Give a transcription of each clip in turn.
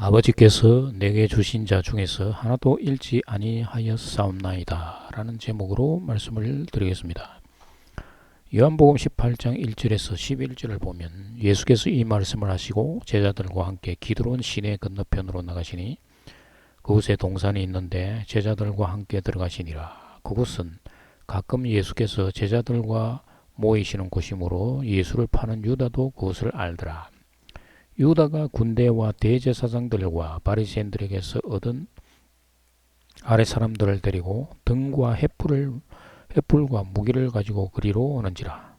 아버지께서 내게 주신 자 중에서 하나도 잃지 아니하였사옵나이다 라는 제목으로 말씀을 드리겠습니다. 요한복음 18장 1절에서 11절을 보면 예수께서 이 말씀을 하시고 제자들과 함께 기드론 시내 건너편으로 나가시니 그곳에 동산이 있는데 제자들과 함께 들어가시니라. 그곳은 가끔 예수께서 제자들과 모이시는 곳이므로 예수를 파는 유다도 그곳을 알더라. 유다가 군대와 대제사장들과 바리새인들에게서 얻은 아랫 사람들을 데리고 등과 횃불과 무기를 가지고 그리로 오는지라.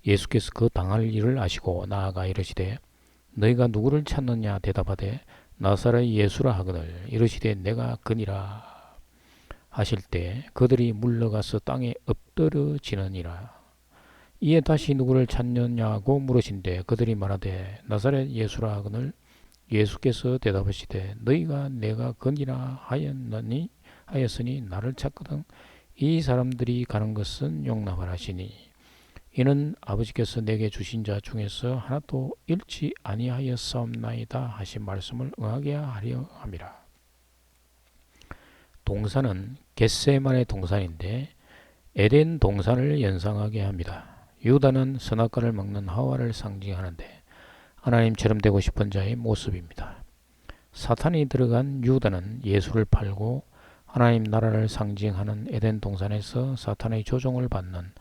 예수께서 그 당할 일을 아시고 나아가 이르시되 너희가 누구를 찾느냐 대답하되 나사렛 예수라 하거늘 이르시되 내가 그니라 하실 때 그들이 물러가서 땅에 엎드러지느니라. 이에 다시 누구를 찾느냐고 물으신데 그들이 말하되 나사렛 예수라 하거늘 예수께서 대답하시되 너희가 내가 그니라 하였으니 나를 찾거든 이 사람들이 가는 것은 용납하라 하시니 이는 아버지께서 내게 주신 자 중에서 하나도 잃지 아니하였사옵나이다 하신 말씀을 응하게 하려 함이라. 동산은 겟세마네 동산인데 에덴 동산을 연상하게 합니다. 유다는 선악과를 먹는 하와를 상징하는데 하나님처럼 되고 싶은 자의 모습입니다. 사탄이 들어간 유다는 예수를 팔고 하나님 나라를 상징하는 에덴 동산에서 사탄의 조종을 받는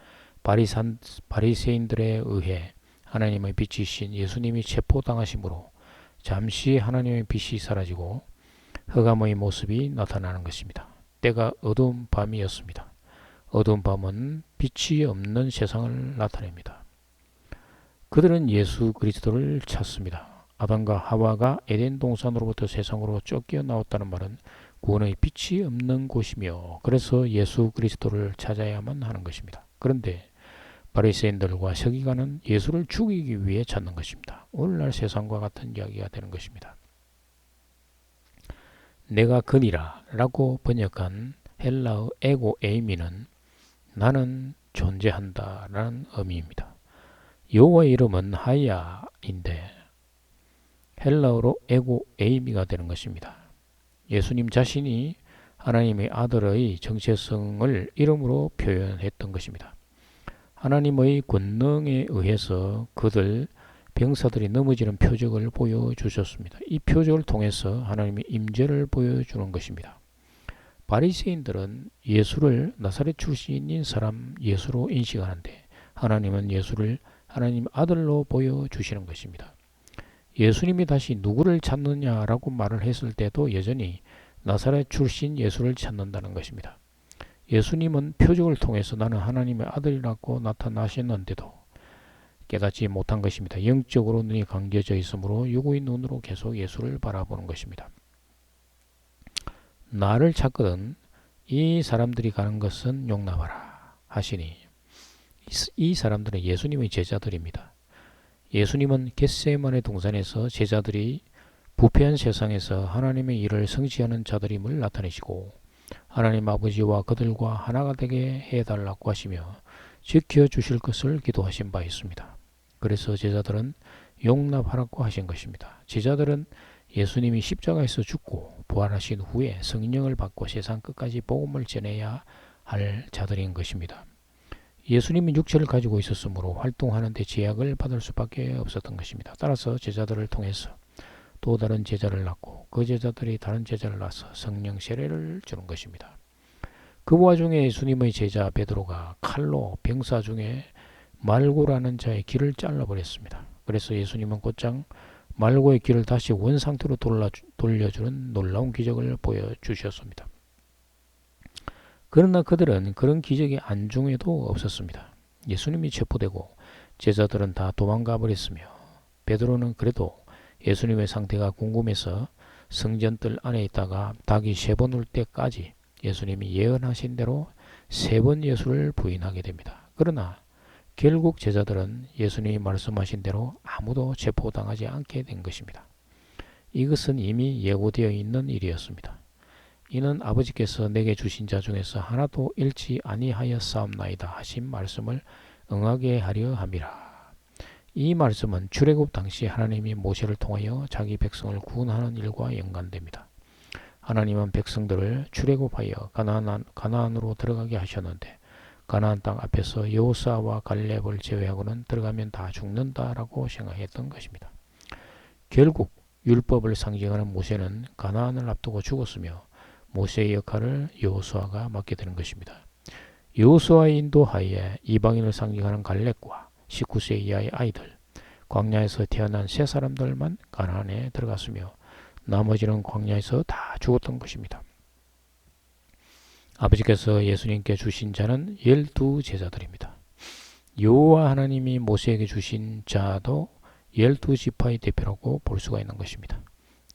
바리새인들에 의해 하나님의 빛이신 예수님이 체포당하심으로 잠시 하나님의 빛이 사라지고 흑암의 모습이 나타나는 것입니다. 때가 어두운 밤이었습니다. 어두운 밤은 빛이 없는 세상을 나타냅니다. 그들은 예수 그리스도를 찾습니다. 아담과 하와가 에덴 동산으로부터 세상으로 쫓겨나왔다는 말은 구원의 빛이 없는 곳이며 그래서 예수 그리스도를 찾아야만 하는 것입니다. 그런데 바리새인들과 서기관은 예수를 죽이기 위해 찾는 것입니다. 오늘날 세상과 같은 이야기가 되는 것입니다. 내가 그니라 라고 번역한 헬라어 에고 에이미는 나는 존재한다 라는 의미입니다. 여호와의 이름은 하야인데 헬라어로 에고 에이미가 되는 것입니다. 예수님 자신이 하나님의 아들의 정체성을 이름으로 표현했던 것입니다. 하나님의 권능에 의해서 그들 병사들이 넘어지는 표적을 보여주셨습니다. 이 표적을 통해서 하나님의 임재를 보여주는 것입니다. 바리새인들은 예수를 나사렛 출신인 사람 예수로 인식하는데 하나님은 예수를 하나님 아들로 보여주시는 것입니다. 예수님이 다시 누구를 찾느냐라고 말을 했을 때도 여전히 나사렛 출신 예수를 찾는다는 것입니다. 예수님은 표적을 통해서 나는 하나님의 아들이라고 나타나셨는데도 깨닫지 못한 것입니다. 영적으로 눈이 감겨져 있으므로 육의 눈으로 계속 예수를 바라보는 것입니다. 나를 찾거든 이 사람들이 가는 것은 용납하라 하시니 이 사람들은 예수님의 제자들입니다. 예수님은 겟세마네 동산에서 제자들이 부패한 세상에서 하나님의 일을 성취하는 자들임을 나타내시고 하나님 아버지와 그들과 하나가 되게 해달라고 하시며 지켜주실 것을 기도하신 바 있습니다. 그래서 제자들은 용납하라고 하신 것입니다. 제자들은 예수님이 십자가에서 죽고 부활하신 후에 성령을 받고 세상 끝까지 복음을 전해야 할 자들인 것입니다. 예수님이 육체를 가지고 있었으므로 활동하는 데 제약을 받을 수밖에 없었던 것입니다. 따라서 제자들을 통해서 또 다른 제자를 낳고 그 제자들이 다른 제자를 낳아서 성령 세례를 주는 것입니다. 그 와중에 예수님의 제자 베드로가 칼로 병사 중에 말고라는 자의 귀를 잘라버렸습니다. 그래서 예수님은 곧장 말고의 귀를 다시 원상태로 돌려주는 놀라운 기적을 보여주셨습니다. 그러나 그들은 그런 기적이 안중에도 없었습니다. 예수님이 체포되고 제자들은 다 도망가 버렸으며 베드로는 그래도 예수님의 상태가 궁금해서 성전뜰 안에 있다가 닭이 3번 울 때까지 예수님이 예언하신 대로 3번 예수를 부인하게 됩니다. 그러나 결국 제자들은 예수님이 말씀하신 대로 아무도 체포당하지 않게 된 것입니다. 이것은 이미 예고되어 있는 일이었습니다. 이는 아버지께서 내게 주신 자 중에서 하나도 잃지 아니하였사옵나이다 하신 말씀을 응하게 하려 함이라. 이 말씀은 출애굽 당시 하나님이 모세를 통하여 자기 백성을 구원하는 일과 연관됩니다. 하나님은 백성들을 출애굽하여 가나안으로 들어가게 하셨는데 가나안 땅 앞에서 여호수아와 갈렙을 제외하고는 들어가면 다 죽는다라고 생각했던 것입니다. 결국 율법을 상징하는 모세는 가나안을 앞두고 죽었으며 모세의 역할을 여호수아가 맡게 되는 것입니다. 여호수아의 인도하에 이방인을 상징하는 갈렙과 19세 이하의 아이들, 광야에서 태어난 세 사람들만 가나안에 들어갔으며 나머지는 광야에서 다 죽었던 것입니다. 아버지께서 예수님께 주신 자는 12제자들입니다. 여호와 하나님이 모세에게 주신 자도 12지파의 대표라고 볼 수가 있는 것입니다.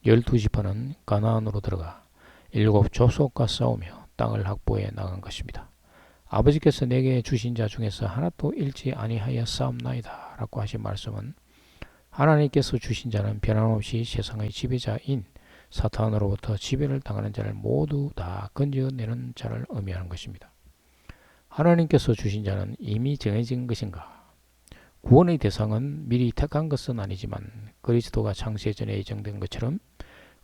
12지파는 가나안으로 들어가 7족속과 싸우며 땅을 확보해 나간 것입니다. 아버지께서 내게 주신 자 중에서 하나도 잃지 아니하였사옵나이다 라고 하신 말씀은 하나님께서 주신 자는 변함없이 세상의 지배자인 사탄으로부터 지배를 당하는 자를 모두 다 건져내는 자를 의미하는 것입니다. 하나님께서 주신 자는 이미 정해진 것인가? 구원의 대상은 미리 택한 것은 아니지만 그리스도가 창세 전에 예정된 것처럼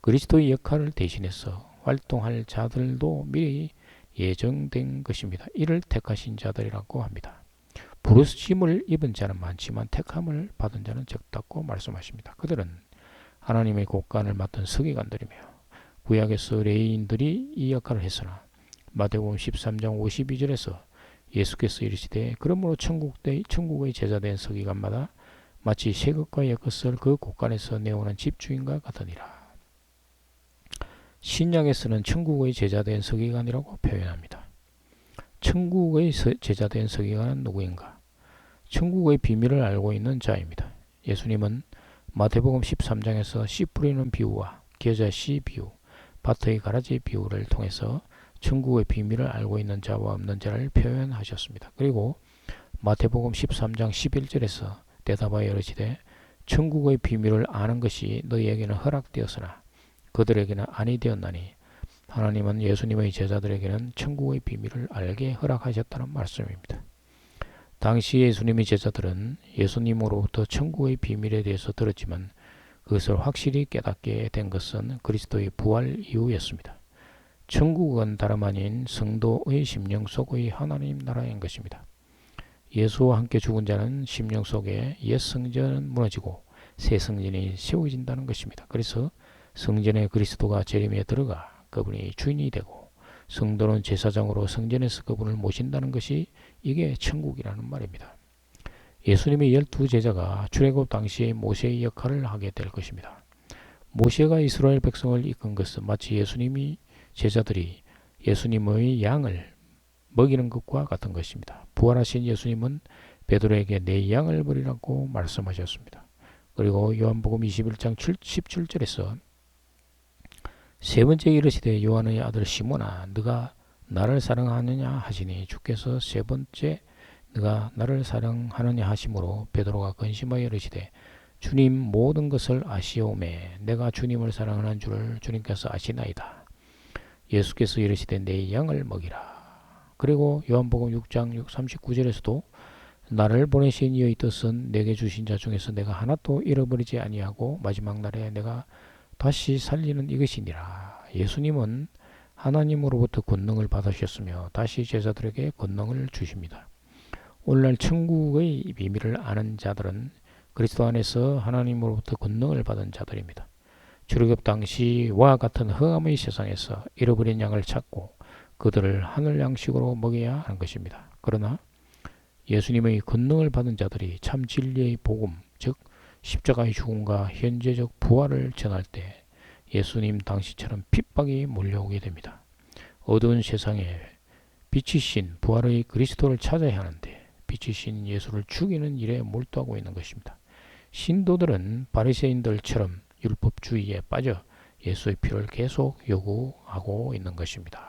그리스도의 역할을 대신해서 활동할 자들도 미리 예정된 것입니다. 이를 택하신 자들이라고 합니다. 부르심을 입은 자는 많지만 택함을 받은 자는 적다고 말씀하십니다. 그들은 하나님의 곳간을 맡은 서기관들이며 구약에서 레위인들이 이 역할을 했으나 마태복음 13장 52절에서 예수께서 이르시되 그러므로 천국의 제자된 서기관마다 마치 새것과 옛것을 그 곳간에서 내오는 집주인과 같으니라. 신약에서는 천국의 제자된 서기관이라고 표현합니다. 천국의 제자된 서기관은 누구인가? 천국의 비밀을 알고 있는 자입니다. 예수님은 마태복음 13장에서 씨 뿌리는 비유와 겨자 씨 비유, 밭의 가라지 비유를 통해서 천국의 비밀을 알고 있는 자와 없는 자를 표현하셨습니다. 그리고 마태복음 13장 11절에서 대답하여 이르시되 천국의 비밀을 아는 것이 너희에게는 허락되었으나 그들에게는 아니 되었나니 하나님은 예수님의 제자들에게는 천국의 비밀을 알게 허락하셨다는 말씀입니다. 당시 예수님의 제자들은 예수님으로부터 천국의 비밀에 대해서 들었지만 그것을 확실히 깨닫게 된 것은 그리스도의 부활 이후였습니다. 천국은 다름 아닌 성도의 심령 속의 하나님 나라인 것입니다. 예수와 함께 죽은 자는 심령 속에 옛 성전은 무너지고 새 성전이 세워진다는 것입니다. 그래서 성전에 그리스도가 재림에 들어가 그분이 주인이 되고 성도는 제사장으로 성전에서 그분을 모신다는 것이 이게 천국이라는 말입니다. 예수님의 12제자가 출애굽 당시의 모세의 역할을 하게 될 것입니다. 모세가 이스라엘 백성을 이끈 것은 마치 예수님이 제자들이 예수님의 양을 먹이는 것과 같은 것입니다. 부활하신 예수님은 베드로에게 내 양을 버리라고 말씀하셨습니다. 그리고 요한복음 21장 17절에서 세 번째 이르시되 요한의 아들 시몬아 너가 나를 사랑하느냐 하시니 주께서 세 번째 너가 나를 사랑하느냐 하심으로 베드로가 근심하여 이르시되 주님 모든 것을 아시오매 내가 주님을 사랑하는 줄을 주님께서 아시나이다. 예수께서 이르시되 내 양을 먹이라. 그리고 요한복음 6장 39절에서도 나를 보내신 이의 뜻은 내게 주신 자 중에서 내가 하나도 잃어버리지 아니하고 마지막 날에 내가 다시 살리는 이것이니라. 예수님은 하나님으로부터 권능을 받으셨으며 다시 제자들에게 권능을 주십니다. 오늘날 천국의 비밀을 아는 자들은 그리스도 안에서 하나님으로부터 권능을 받은 자들입니다. 출애굽 당시와 같은 흑암의 세상에서 잃어버린 양을 찾고 그들을 하늘 양식으로 먹여야 하는 것입니다. 그러나 예수님의 권능을 받은 자들이 참 진리의 복음, 즉 십자가의 죽음과 현재적 부활을 전할 때 예수님 당시처럼 핍박이 몰려오게 됩니다. 어두운 세상에 빛이신 부활의 그리스도를 찾아야 하는데 빛이신 예수를 죽이는 일에 몰두하고 있는 것입니다. 신도들은 바리새인들처럼 율법주의에 빠져 예수의 피를 계속 요구하고 있는 것입니다.